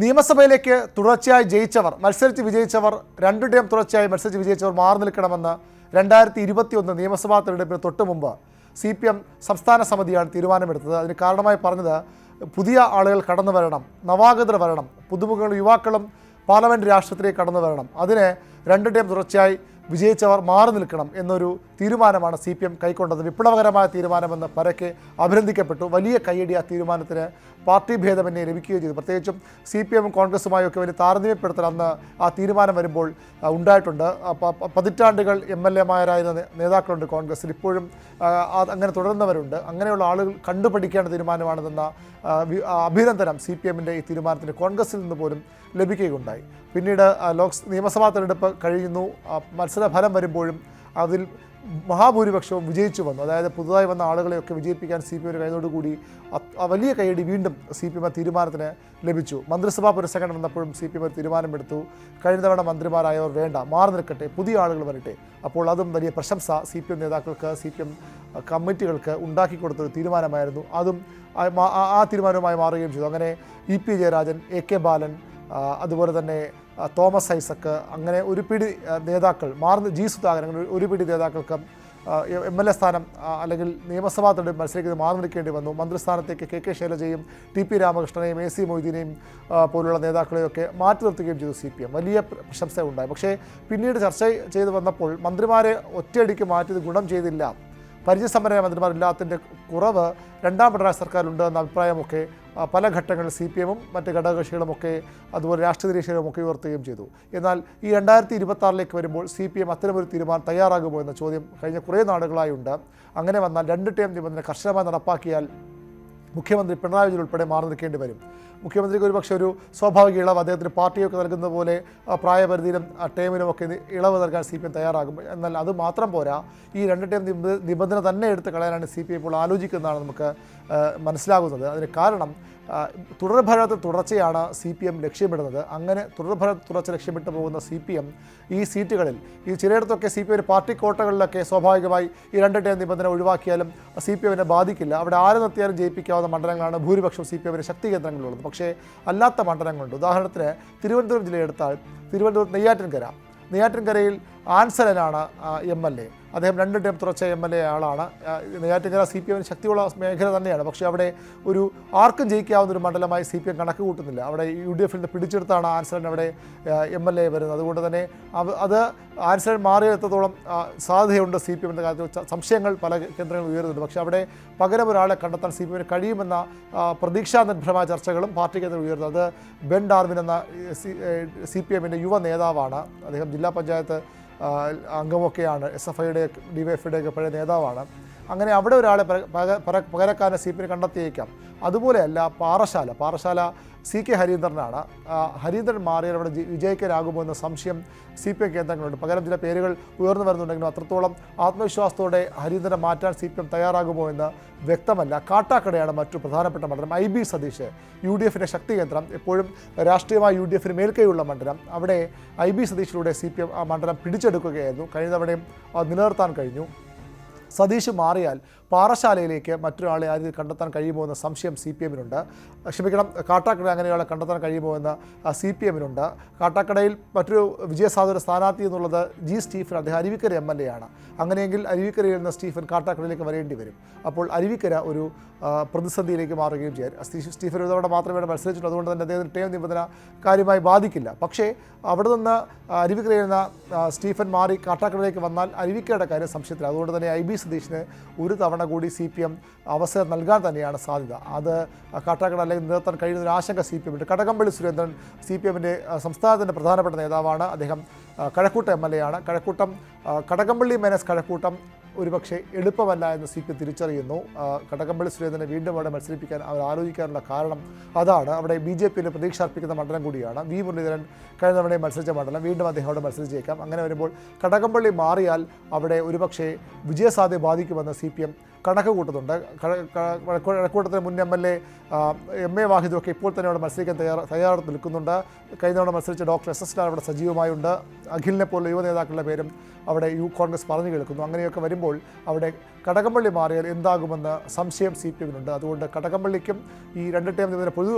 നിയമസഭയിലേക്ക് തുടർച്ചയായി ജയിച്ചവർ മത്സരിച്ച് വിജയിച്ചവർ രണ്ടു ടൈം തുടർച്ചയായി മത്സരിച്ച് വിജയിച്ചവർ മാറി നിൽക്കണമെന്ന് 2021 നിയമസഭാ തെരഞ്ഞെടുപ്പിന് തൊട്ട് മുമ്പ് CPM സംസ്ഥാന സമിതിയാണ് തീരുമാനമെടുത്തത്. അതിന് കാരണമായി പറഞ്ഞത് പുതിയ ആളുകൾ കടന്നു വരണം, നവാഗതർ വരണം, പുതുമുഖങ്ങളും യുവാക്കളും പാർലമെൻറ്റ് രാഷ്ട്രീയത്തിലേക്ക് കടന്നു വരണം. അതിന് രണ്ടു ടൈം തുടർച്ചയായി വിജയിച്ചവർ മാറി നിൽക്കണം എന്നൊരു തീരുമാനമാണ് CPM കൈക്കൊണ്ടത്. വിപ്ലവകരമായ തീരുമാനമെന്ന് പരക്കെ അഭിനന്ദിക്കപ്പെട്ടു. വലിയ കയ്യടി ആ തീരുമാനത്തിന് പാർട്ടി ഭേദമന്യേ ലഭിക്കുകയും ചെയ്തു. പ്രത്യേകിച്ചും CPM കോൺഗ്രസുമായൊക്കെ വലിയ താരതമ്യപ്പെടുത്തൽ അന്ന് ആ തീരുമാനം വരുമ്പോൾ ഉണ്ടായിട്ടുണ്ട്. പതിറ്റാണ്ടുകൾ MLA-മാരായിരുന്ന നേതാക്കളുണ്ട് കോൺഗ്രസിൽ, ഇപ്പോഴും അങ്ങനെ തുടരുന്നവരുണ്ട്. അങ്ങനെയുള്ള ആളുകൾ കണ്ടുപഠിക്കേണ്ട തീരുമാനമാണിതെന്ന അഭിനന്ദനം CPM-ൻ്റെ ഈ തീരുമാനത്തിന് കോൺഗ്രസിൽ നിന്ന് പോലും ലഭിക്കുകയുണ്ടായി. പിന്നീട് നിയമസഭാ തെരഞ്ഞെടുപ്പ് കഴിയുന്നു. മത്സരഫലം വരുമ്പോഴും അതിൽ മഹാഭൂരിപക്ഷവും വിജയിച്ചു വന്നു. അതായത് പുതുതായി വന്ന ആളുകളെയൊക്കെ വിജയിപ്പിക്കാൻ CPM കഴിയുന്നതോടുകൂടി വലിയ കയ്യടി വീണ്ടും CPM തീരുമാനത്തിന് ലഭിച്ചു. മന്ത്രിസഭാ പുനഃസംഘടന വന്നപ്പോഴും CPM തീരുമാനമെടുത്തു. കഴിഞ്ഞ തവണ മന്ത്രിമാരായവർ വേണ്ട, മാറി നിൽക്കട്ടെ, പുതിയ ആളുകൾ വരട്ടെ. അപ്പോൾ അതും വലിയ പ്രശംസ CPM നേതാക്കൾക്ക്, CPM കമ്മിറ്റികൾക്ക് ഉണ്ടാക്കിക്കൊടുത്തൊരു തീരുമാനമായിരുന്നു. അതും ആ തീരുമാനവുമായി മാറുകയും ചെയ്തു. അങ്ങനെ EP ജയരാജൻ, AK ബാലൻ, അതുപോലെ തന്നെ തോമസ് ഐസക്ക്, അങ്ങനെ ഒരു പിടി നേതാക്കൾ G സുധാകരൻ, അങ്ങനെ ഒരു പിടി നേതാക്കൾക്ക് MLA സ്ഥാനം അല്ലെങ്കിൽ നിയമസഭാ തെരഞ്ഞെടുപ്പ് മത്സരിക്കുന്നത് മാറി നിൽക്കേണ്ടി വന്നു. മന്ത്രിസ്ഥാനത്തേക്ക് KK ശൈലജയും TP രാമകൃഷ്ണനെയും AC മൊയ്തീനെയും പോലുള്ള നേതാക്കളെയൊക്കെ മാറ്റി നിർത്തുകയും ചെയ്തു CPM. വലിയ പ്രശംസ ഉണ്ടായി. പക്ഷേ പിന്നീട് ചർച്ച ചെയ്ത് വന്നപ്പോൾ മന്ത്രിമാരെ ഒറ്റയടിക്ക് മാറ്റിയത് ഗുണം ചെയ്തില്ല. പരിചയസമ്പന്നരായ മന്ത്രിമാരില്ലാത്തതിൻ്റെ കുറവ് രണ്ടാം പിണറായി സർക്കാരുണ്ട് എന്ന അഭിപ്രായമൊക്കെ പല ഘട്ടങ്ങളിൽ CPM-ഉം മറ്റ് ഘടകകക്ഷികളുമൊക്കെ അതുപോലെ രാഷ്ട്രീയ നിരീക്ഷകരുമൊക്കെ ഉയർത്തുകയും ചെയ്തു. എന്നാൽ ഈ 2026 വരുമ്പോൾ CPM അത്തരമൊരു തീരുമാനം തയ്യാറാകുമോ എന്ന ചോദ്യം കഴിഞ്ഞ കുറേ നാളുകളായി ഉണ്ട്. അങ്ങനെ വന്നാൽ രണ്ട് ടേം നിബന്ധന കർശനമായി നടപ്പാക്കിയാൽ മുഖ്യമന്ത്രി പിണറായി വിജയൻ ഉൾപ്പെടെ മാറി നിൽക്കേണ്ടി വരും. മുഖ്യമന്ത്രിക്ക് ഒരുപക്ഷെ ഒരു സ്വാഭാവിക ഇളവ് അദ്ദേഹത്തിന് പാർട്ടിയൊക്കെ നൽകുന്ന പോലെ പ്രായപരിധിയിലും ടേമിനുമൊക്കെ ഇളവ് നൽകാൻ CPM തയ്യാറാകും. എന്നാൽ അത് മാത്രം പോരാ, ഈ രണ്ട് ടേം നിബന്ധന തന്നെ എടുത്ത് കളയാനാണ് CPM ഇപ്പോൾ ആലോചിക്കുന്നതാണ് നമുക്ക് മനസ്സിലാകുന്നത്. അതിന് കാരണം തുടർഭരണത്തിൽ തുടർച്ചയാണ് CPM ലക്ഷ്യമിടുന്നത്. അങ്ങനെ തുടർച്ച ലക്ഷ്യമിട്ട് പോകുന്ന CPM ഈ സീറ്റുകളിൽ ചിലയിടത്തൊക്കെ CPM പാർട്ടി കോട്ടകളിലൊക്കെ സ്വാഭാവികമായി ഈ രണ്ട് ടേം നിബന്ധന ഒഴിവാക്കിയാലും CPM-നെ ബാധിക്കില്ല. അവിടെ ആര് നിർത്തിയാലും ജയിപ്പിക്കാവുന്ന മണ്ഡലങ്ങളാണ് ഭൂരിപക്ഷം CPM-ന്റെ ശക്തി കേന്ദ്രങ്ങളുള്ളത്. പക്ഷേ അല്ലാത്ത മണ്ഡലങ്ങളുണ്ട്. ഉദാഹരണത്തിന് തിരുവനന്തപുരം ജില്ലയെടുത്താൽ തിരുവനന്തപുരം നെയ്യാറ്റിൻകരയിൽ ആൻസലനാണ് MLA. അദ്ദേഹം രണ്ട് ടൈം തുടർച്ച MLA ആളാണ്. നെയ്യാറ്റിൻകര CPM-ന് ശക്തിയുള്ള മേഖല തന്നെയാണ്. പക്ഷേ അവിടെ ഒരു ആർക്കും ജയിക്കാവുന്ന ഒരു മണ്ഡലമായി CPM കണക്ക് കൂട്ടുന്നില്ല. അവിടെ UDF-ൽ നിന്ന് പിടിച്ചെടുത്താണ് ആൻസലൻ അവിടെ MLA വരുന്നത്. അതുകൊണ്ട് തന്നെ അത് ആൻസലൻ മാറിയെടുത്തോളം സാധ്യതയുണ്ട് CPM-ൻ്റെ കാര്യത്തിൽ. സംശയങ്ങൾ പല കേന്ദ്രങ്ങളിൽ ഉയരുന്നുണ്ട്. പക്ഷേ അവിടെ പകരം ഒരാളെ കണ്ടെത്താൻ CPM-ന് കഴിയുമെന്ന പ്രതീക്ഷാനിർഭരമായ ചർച്ചകളും പാർട്ടി കേന്ദ്രത്തിൽ ഉയരുന്നു. അത് ബെൻ ഡാർവിൻ എന്ന CPM-ൻ്റെ യുവ നേതാവാണ്. അദ്ദേഹം ജില്ലാ പഞ്ചായത്ത് അംഗമൊക്കെയാണ്. SFI-യുടെ DYFI-യുടെയൊക്കെ പഴയ നേതാവാണ്. അങ്ങനെ അവിടെ ഒരാളെ പകരക്കാരനെ CPM കണ്ടെത്തിയേക്കാം. അതുപോലെയല്ല പാറശാല CK ഹരീന്ദ്രനാണ്. ഹരീന്ദ്രൻ മാറിയാൽ അവിടെ വിജയിക്കാനാകുമോ എന്ന സംശയം CPM കേന്ദ്രങ്ങളുണ്ട്. പകരം ചില പേരുകൾ ഉയർന്നു വരുന്നുണ്ടെങ്കിലും അത്രത്തോളം ആത്മവിശ്വാസത്തോടെ ഹരീന്ദ്രനെ മാറ്റാൻ CPM തയ്യാറാകുമോ എന്ന് വ്യക്തമല്ല. കാട്ടാക്കടയാണ് മറ്റു പ്രധാനപ്പെട്ട മണ്ഡലം. IB സതീഷ്, UDF-ന്റെ ശക്തി കേന്ദ്രം, എപ്പോഴും രാഷ്ട്രീയമായി UDF-ന് മേൽക്കൈയുള്ള മണ്ഡലം. അവിടെ IB സതീഷിലൂടെ CPM ആ മണ്ഡലം പിടിച്ചെടുക്കുകയായിരുന്നു. കഴിഞ്ഞ തവണയും നിലനിർത്താൻ കഴിഞ്ഞു. സതീഷ് മാറിയാൽ പാറശാലയിലേക്ക് മറ്റൊരാളെ ആരും കണ്ടെത്താൻ കഴിയുമോ എന്ന സംശയം CPM-നുണ്ട്. കാട്ടാക്കട അങ്ങനെയൊരാളെ കണ്ടെത്താൻ കഴിയുമോ എന്ന് CPM-നുണ്ട്. കാട്ടാക്കടയിൽ മറ്റൊരു വിജയസാധ്യത സ്ഥാനാർത്ഥി എന്നുള്ളത് G സ്റ്റീഫൻ. അദ്ദേഹം അരുവിക്കര MLA ആണ്. അങ്ങനെയെങ്കിൽ അരുവിക്കരയിൽ നിന്ന് സ്റ്റീഫൻ കാട്ടാക്കടയിലേക്ക് വരേണ്ടി വരും. അപ്പോൾ അരുവിക്കര ഒരു പ്രതിസന്ധിയിലേക്ക് മാറുകയും ചെയ്യാം. സ്റ്റീഫൻ ഒരു തവണ മാത്രമേ ഇവിടെ മത്സരിച്ചിട്ടുള്ളൂ. അതുകൊണ്ട് തന്നെ അദ്ദേഹത്തിന് ടേം നിബന്ധന കാര്യമായി ബാധിക്കില്ല. പക്ഷേ അവിടെ നിന്ന് അരുവിക്കരയിൽ നിന്ന് സ്റ്റീഫൻ മാറി കാട്ടാക്കടയിലേക്ക് വന്നാൽ അരുവിക്കരയുടെ കാര്യം സംശയത്തില്ല. അതുകൊണ്ട് തന്നെ IB സതീഷിന് ഒരു തവണ കൂടി CPM അവസരം നൽകാൻ തന്നെയാണ് സാധ്യത. അത് കാട്ടാക്കട അല്ലെങ്കിൽ നിർത്താൻ കഴിയുന്ന ഒരു ആശങ്ക CPM-ഉണ്ട്. കടകംപള്ളി സുരേന്ദ്രൻ CPM-ന്റെ സംസ്ഥാനത്തിൻ്റെ പ്രധാനപ്പെട്ട നേതാവാണ്. അദ്ദേഹം കഴക്കൂട്ടം MLA ആണ്. കടകംപള്ളി മൈനസ് കഴക്കൂട്ടം ഒരുപക്ഷെ എളുപ്പമല്ല എന്ന് CPM തിരിച്ചറിയുന്നു. കടകംപള്ളി സുരേന്ദ്രനെ വീണ്ടും അവിടെ മത്സരിപ്പിക്കാൻ അവർ ആലോചിക്കാനുള്ള കാരണം അതാണ്. അവിടെ BJP-യിൽ പ്രതീക്ഷ അർപ്പിക്കുന്ന മണ്ഡലം കൂടിയാണ്. V മുരളീധരൻ കഴിഞ്ഞ തവണയും മത്സരിച്ച മണ്ഡലം, വീണ്ടും അദ്ദേഹം അവിടെ മത്സരിച്ചേക്കാം. അങ്ങനെ വരുമ്പോൾ കടകംപള്ളി മാറിയാൽ അവിടെ ഒരുപക്ഷെ വിജയസാധ്യത ബാധിക്കുമെന്ന് CPM കണക്ക് കൂട്ടുന്നുണ്ട്. കഴക്കൂട്ടത്തിന് മുൻ MLA MA വാഹിദുമൊക്കെ ഇപ്പോൾ തന്നെ അവിടെ മത്സരിക്കാൻ തയ്യാറെടുത്ത് നിൽക്കുന്നുണ്ട്. കഴിഞ്ഞ തവണ മത്സരിച്ച ഡോക്ടർ SS ലാൽ അവിടെ സജീവമായുണ്ട്. അഖിലിനെ പോലുള്ള യുവ നേതാക്കളുടെ പേരും അവിടെ കോൺഗ്രസ് പറഞ്ഞു കേൾക്കുന്നു. അങ്ങനെയൊക്കെ വരുമ്പോൾ അവിടെ കടകംപള്ളി മാറിയാൽ എന്താകുമെന്ന് സംശയം CPM-നുണ്ട്. അതുകൊണ്ട് കടകംപള്ളിക്കും ഈ 2 ടേം നിബന്ധന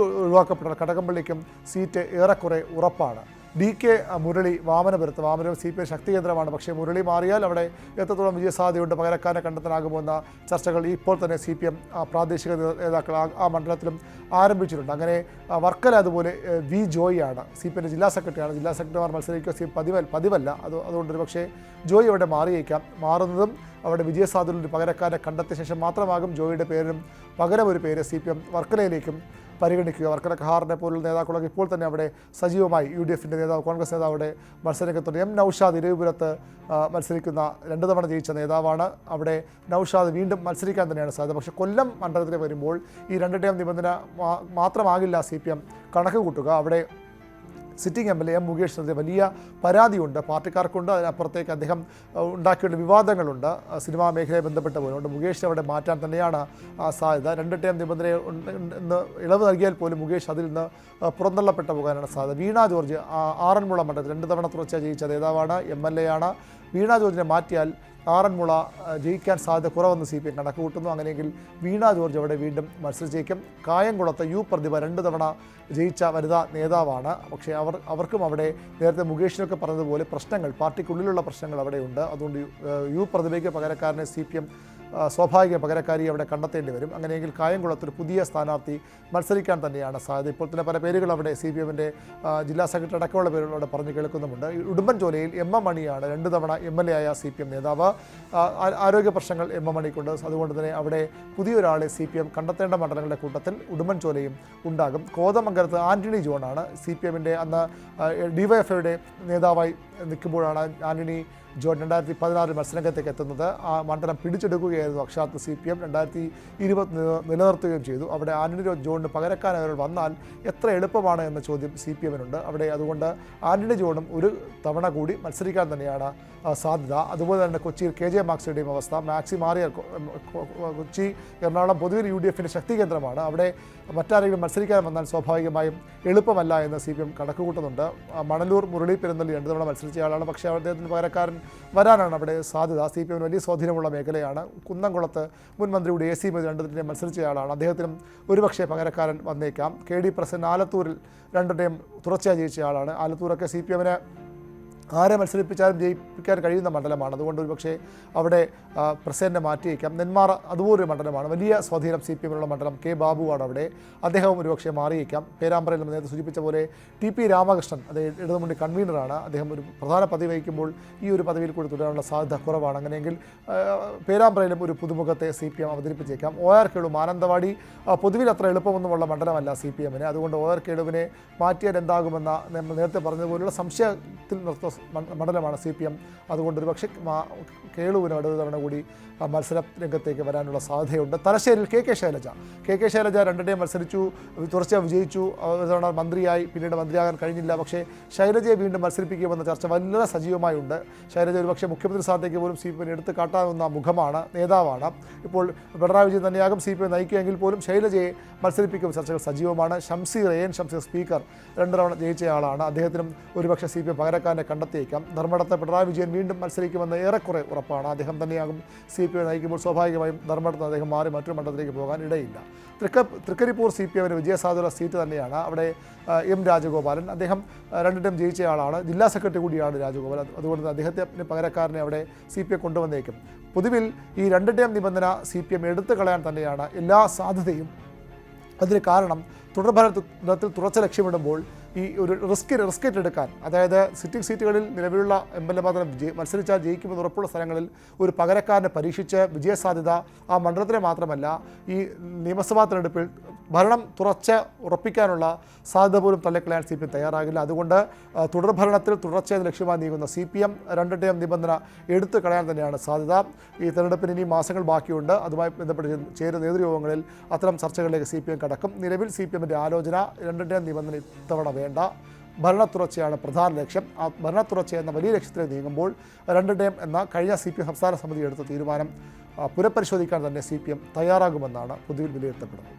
ഒഴിവാക്കപ്പെട്ട കടകംപള്ളിക്കും സീറ്റ് ഏറെക്കുറെ ഉറപ്പാണ്. DK മുരളി വാമനപുരത്ത്, വാമനപുരം CPM ശക്തി കേന്ദ്രമാണ്. പക്ഷേ മുരളി മാറിയാൽ അവിടെ എത്രത്തോളം വിജയസാധ്യതയുണ്ട്, പകരക്കാരനെ കണ്ടെത്താനാകുമോ എന്ന ചർച്ചകൾ ഇപ്പോൾ തന്നെ CPM പ്രാദേശിക നേതാക്കൾ ആ മണ്ഡലത്തിലും ആരംഭിച്ചിട്ടുണ്ട്. അങ്ങനെ വർക്കല അതുപോലെ V ജോയിയാണ് CPM ജില്ലാ സെക്രട്ടറിയാണ്. ജില്ലാ സെക്രട്ടറിമാർ മത്സരിക്കുക പതിവല്ല. അതുകൊണ്ടൊരു പക്ഷേ ജോയി അവിടെ മാറിയേക്കാം. മാറുന്നതും അവിടെ വിജയസാധ്യതയുള്ള പകരക്കാരനെ കണ്ടെത്തിയ ശേഷം മാത്രമാകും ജോയിയുടെ പേരിനും പകരം ഒരു പേര് CPM വർക്കലയിലേക്കും പരിഗണിക്കുക. വർക്കല ഖഹാറിനെ പോലുള്ള നേതാക്കളൊക്കെ ഇപ്പോൾ തന്നെ അവിടെ സജീവമായി UDF-ൻ്റെ നേതാവ്, കോൺഗ്രസ് നേതാവ് അവിടെ മത്സരരംഗത്തുണ്ട്. M നൗഷാദ് ഇരവിപുരത്ത് മത്സരിക്കുന്ന 2 തവണ ജയിച്ച നേതാവാണ്. അവിടെ നൗഷാദ് വീണ്ടും മത്സരിക്കാൻ തന്നെയാണ് സാധ്യത. പക്ഷേ കൊല്ലം മണ്ഡലത്തിൽ വരുമ്പോൾ ഈ 2 ടേം നിബന്ധന മാത്രമാകില്ല CPM കണക്ക് കൂട്ടുക. അവിടെ സിറ്റിംഗ് MLA M മുകേഷിനെതിരെ വലിയ പരാതിയുണ്ട്, പാർട്ടിക്കാർക്കുണ്ട്. അതിനപ്പുറത്തേക്ക് അദ്ദേഹം ഉണ്ടാക്കിയുള്ള വിവാദങ്ങളുണ്ട് സിനിമാ മേഖലയെ ബന്ധപ്പെട്ട പോലെ. അതുകൊണ്ട് മുകേഷ് അവിടെ മാറ്റാൻ തന്നെയാണ് സാധ്യത. 2 ടേം നിബന്ധന ഇളവ് നൽകിയാൽ പോലും മുകേഷ് അതിൽ നിന്ന് പുറന്തള്ളപ്പെട്ടു പോകാനാണ് സാധ്യത. വീണ ജോർജ് ആറന്മുള മണ്ഡലത്തിൽ 2 തവണ തുടർച്ചയായി ജയിച്ച നേതാവാണ്, MLA ആണ്. വീണ ജോർജിനെ മാറ്റിയാൽ ആറന്മുള ജയിക്കാൻ സാധ്യത കുറവെന്ന് CPM കണക്ക് കൂട്ടുന്നു. അങ്ങനെയെങ്കിൽ വീണ ജോർജ് അവിടെ വീണ്ടും മത്സരിച്ചേക്കും. കായംകുളത്ത് U പ്രതിഭ 2 തവണ ജയിച്ച വനിതാ നേതാവാണ്. പക്ഷേ അവർക്കും അവിടെ നേരത്തെ മുകേഷിനൊക്കെ പറഞ്ഞതുപോലെ പ്രശ്നങ്ങൾ, പാർട്ടിക്കുള്ളിലുള്ള പ്രശ്നങ്ങൾ അവിടെയുണ്ട്. അതുകൊണ്ട് U പ്രതിഭയ്ക്ക് പകരക്കാരനെ CPM സ്വാഭാവിക പകരക്കാരി അവിടെ കണ്ടെത്തേണ്ടി വരും. അങ്ങനെയെങ്കിൽ കായംകുളത്തൊരു പുതിയ സ്ഥാനാർത്ഥി മത്സരിക്കാൻ തന്നെയാണ് സാധ്യത. ഇപ്പോൾ തന്നെ പല പേരുകൾ അവിടെ CPM-ൻ്റെ ജില്ലാ സെക്രട്ടറി അടക്കമുള്ള പേരുകൾ അവിടെ പറഞ്ഞു കേൾക്കുന്നുമുണ്ട്. ഉടുമ്പൻചോലയിൽ M മണിയാണ് 2 തവണ MLA ആയ CPM നേതാവ്. ആരോഗ്യ പ്രശ്നങ്ങൾ M മണിക്കുണ്ട്. അതുകൊണ്ട് തന്നെ അവിടെ പുതിയൊരാളെ CPM കണ്ടെത്തേണ്ട മണ്ഡലങ്ങളുടെ കൂട്ടത്തിൽ ഉടുമ്പൻചോലയും ഉണ്ടാകും. കോതമംഗലത്ത് ആൻ്റണി ജോണാണ് CPM-ൻ്റെ അന്ന് DYFI-യുടെ നേതാവായി നിൽക്കുമ്പോഴാണ് ആൻ്റണി ജോൺ 2016 മത്സരരംഗത്തേക്ക് എത്തുന്നത്. ആ മണ്ഡലം പിടിച്ചെടുക്കുകയായിരുന്നു അക്ഷാത്ത് CPM. 2020 നിലനിർത്തുകയും ചെയ്തു. അവിടെ ആൻ്റണി ജോണിന് പകരക്കാരൻ വന്നാൽ എത്ര എളുപ്പമാണ് എന്ന ചോദ്യം CPM-നുണ്ട് അവിടെ. അതുകൊണ്ട് ആൻ്റണി ജോണും ഒരു തവണ കൂടി മത്സരിക്കാൻ തന്നെയാണ് സാധ്യത. അതുപോലെ തന്നെ കൊച്ചിയിൽ KJ മാക്സിയുടെയും അവസ്ഥ. മാക്സി മാറിയ കൊച്ചി, എറണാകുളം പൊതുവിൽ UDF-ൻ്റെ ശക്തി കേന്ദ്രമാണ്. അവിടെ മറ്റാരെങ്കിലും മത്സരിക്കാൻ വന്നാൽ സ്വാഭാവികമായും എളുപ്പമല്ല എന്ന് CPM കണക്ക് കൂട്ടുന്നുണ്ട്. മണലൂർ മുരളി പെരുന്നള്ളി 2 തവണ മത്സരിച്ചയാളാണ്. പക്ഷേ അദ്ദേഹത്തിന് പകരക്കാരൻ വരാനാണ് അവിടെ സാധ്യത. CPM വലിയ സ്വാധീനമുള്ള മേഖലയാണ്. കുന്നംകുളത്ത് മുൻ മന്ത്രി കൂടി AC മതി 2 തവണ മത്സരിച്ചയാളാണ്. അദ്ദേഹത്തിനും ഒരുപക്ഷെ പകരക്കാരൻ വന്നേക്കാം. KD പ്രസന്റ് ആലത്തൂരിൽ 2 ടേം തുടർച്ചയായി ജയിച്ചയാളാണ്. ആലത്തൂരൊക്കെ CPM-ന് ആരെ മത്സരിപ്പിച്ചാലും ജയിപ്പിക്കാൻ കഴിയുന്ന മണ്ഡലമാണ്. അതുകൊണ്ട് ഒരുപക്ഷെ അവിടെ പ്രസിഡന്റിനെ മാറ്റിയേക്കാം. നെന്മാറ അതുപോലൊരു മണ്ഡലമാണ്, വലിയ സ്വാധീനം CPM-നുള്ള മണ്ഡലം. K ബാബുവാണ് അവിടെ, അദ്ദേഹവും ഒരുപക്ഷെ മാറിയേക്കാം. പേരാമ്പ്രയിൽ നമ്മൾ നേരത്തെ സൂചിപ്പിച്ച പോലെ TP രാമകൃഷ്ണൻ, അദ്ദേഹം ഇടതുമുന്നണി കൺവീനറാണ്. അദ്ദേഹം ഒരു പ്രധാന പദവി വഹിക്കുമ്പോൾ ഈ ഒരു പദവിയിൽ കൂടി തുടരാനുള്ള സാധ്യത കുറവാണ്. അങ്ങനെയെങ്കിൽ പേരാമ്പ്രയിലും ഒരു പുതുമുഖത്തെ CPM അവതരിപ്പിച്ചേക്കാം. OR കേളു മാനന്തവാടി പൊതുവിൽ അത്ര എളുപ്പമൊന്നുമുള്ള മണ്ഡലമല്ല CPM-ന്. അതുകൊണ്ട് OR കേളുവിനെ മാറ്റിയാൽ എന്താകുമെന്ന നമ്മൾ നേരത്തെ പറഞ്ഞതുപോലുള്ള സംശയത്തിൽ നിർത്തുന്ന മണ്ഡലമാണ് CPM. അതുകൊണ്ട് ഒരുപക്ഷെ കേളുവിന് അടുത്ത തവണ കൂടി മത്സര രംഗത്തേക്ക് വരാനുള്ള സാധ്യതയുണ്ട്. തലശ്ശേരിയിൽ KK ശൈലജ 2 ടേം മത്സരിച്ചു, തുടർച്ചയായി വിജയിച്ചു. ഒരു തവണ മന്ത്രിയായി, പിന്നീട് മന്ത്രിയാകാൻ കഴിഞ്ഞില്ല. പക്ഷേ ശൈലജയെ വീണ്ടും മത്സരിപ്പിക്കുമെന്ന ചർച്ച വളരെ സജീവമായുണ്ട്. ശൈലജ ഒരുപക്ഷെ മുഖ്യമന്ത്രി സ്ഥാനത്തേക്ക് പോലും CPM എടുത്ത് കാട്ടാവുന്ന മുഖമാണ്, നേതാവാണ്. ഇപ്പോൾ പിണറായി വിജയൻ തന്നെയാകും CPM നയിക്കുകയെങ്കിൽ പോലും ശൈലജയെ മത്സരിപ്പിക്കുന്ന ചർച്ചകൾ സജീവമാണ്. ഷംസീർ സ്പീക്കർ 2 തവണ ജയിച്ചയാളാണ്. അദ്ദേഹത്തിനും ഒരുപക്ഷെ CPM പകരക്കാരനെ കണ്ടെത്തിയേക്കാം. ധർമ്മടത്തെ പിണറായി വിജയൻ വീണ്ടും മത്സരിക്കുമെന്ന് ഏറെക്കുറെ ഉറപ്പാണ്. അദ്ദേഹം തന്നെയാകും CPM നയിക്കുമ്പോൾ സ്വാഭാവികമായും ധർമ്മടത്ത് അദ്ദേഹം മാറി മറ്റൊരു മണ്ഡലത്തിലേക്ക് പോകാൻ ഇടയില്ല. തൃക്കരിപ്പൂർ CPM-ന് വിജയസാധ്യതയുള്ള സീറ്റ് തന്നെയാണ്. അവിടെ M രാജഗോപാലൻ, അദ്ദേഹം 2 ടേം ജയിച്ചയാളാണ്, ജില്ലാ സെക്രട്ടറി കൂടിയാണ് രാജഗോപാലൻ. അതുകൊണ്ട് അദ്ദേഹത്തിന് പകരക്കാരനെ അവിടെ CPM കൊണ്ടുവന്നേക്കും. പൊതുവിൽ ഈ 2 ടേം നിബന്ധന CPM എടുത്തു കളയാൻ തന്നെയാണ് എല്ലാ സാധ്യതയും. അതിന് കാരണം തുടർഭരണത്തിൽ തുടർച്ച ലക്ഷ്യമിടുമ്പോൾ ഈ ഒരു റിസ്ക് എടുക്കാൻ, അതായത് സിറ്റിംഗ് സീറ്റുകളിൽ നിലവിലുള്ള MLA മാത്രം മത്സരിച്ചാൽ ജയിക്കുമെന്ന് ഉറപ്പുള്ള സ്ഥലങ്ങളിൽ ഒരു പകരക്കാരനെ പരീക്ഷിച്ച് വിജയസാധ്യത ആ മണ്ഡലത്തിലെ മാത്രമല്ല ഈ നിയമസഭാ തെരഞ്ഞെടുപ്പിൽ ഭരണം ഉറപ്പിക്കാനുള്ള സാധ്യത പോലും തള്ളിക്കളയാൻ CPM തയ്യാറാകില്ല. അതുകൊണ്ട് തുടർഭരണത്തിൽ തുടർച്ചയായി ലക്ഷ്യമായി നീങ്ങുന്ന CPM 2 ടേം നിബന്ധന എടുത്തു കളയാൻ തന്നെയാണ് സാധ്യത. ഈ തെരഞ്ഞെടുപ്പിന് ഇനി മാസങ്ങൾ ബാക്കിയുണ്ട്. അതുമായി ബന്ധപ്പെട്ട് ചേരുന്ന നേതൃയോഗങ്ങളിൽ അത്തരം ചർച്ചകളിലേക്ക് CPM കടക്കും. നിലവിൽ CPM-ൻ്റെ ആലോചന 2 ടേം നിബന്ധന ഇത്തവണ വേണ്ട, ഭരണ തുടർച്ചയാണ് പ്രധാന ലക്ഷ്യം. ആ ഭരണ തുടർച്ച എന്ന വലിയ ലക്ഷ്യത്തിലേക്ക് നീങ്ങുമ്പോൾ 2 ടേം എന്ന കഴിഞ്ഞ CPM സംസ്ഥാന സമിതി എടുത്ത തീരുമാനം പുനഃപരിശോധിക്കാൻ തന്നെ CPM തയ്യാറാകുമെന്നാണ് പൊതുവിൽ വിലയിരുത്തപ്പെടുന്നത്.